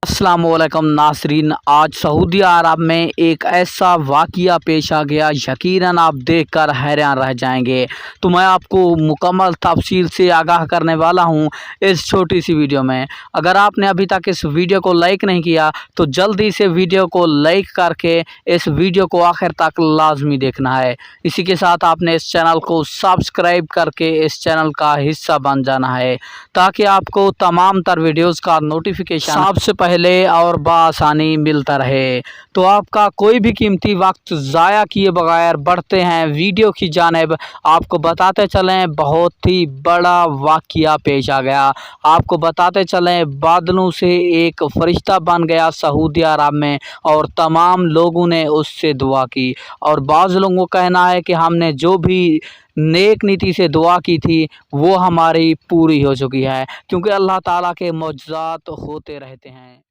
अस्सलामुअलैकुम नासरीन, आज सऊदी अरब में एक ऐसा वाक़या पेश आ गया, यकीनन आप देखकर हैरान रह जाएंगे। तो मैं आपको मुकम्मल तफसील से आगाह करने वाला हूं इस छोटी सी वीडियो में। अगर आपने अभी तक इस वीडियो को लाइक नहीं किया तो जल्दी से वीडियो को लाइक करके इस वीडियो को आखिर तक लाजमी देखना है। इसी के साथ आपने इस चैनल को सब्सक्राइब करके इस चैनल का हिस्सा बन जाना है, ताकि आपको तमाम तर वीडियोज़ का नोटिफिकेशन सबसे पहले और बआसानी मिलता रहे। तो आपका कोई भी कीमती वक्त ज़ाया किए बगैर बढ़ते हैं वीडियो की जानिब। आपको बताते चलें बहुत ही बड़ा वाक़या पेश आ गया। आपको बताते चलें बादलों से एक फ़रिश्ता बन गया सऊदी अरब में और तमाम लोगों ने उससे दुआ की। और बाज़ लोगों का कहना है कि हमने जो भी नेक नीति से दुआ की थी वो हमारी पूरी हो चुकी है, क्योंकि अल्लाह ताला के मौजज़ात होते रहते हैं।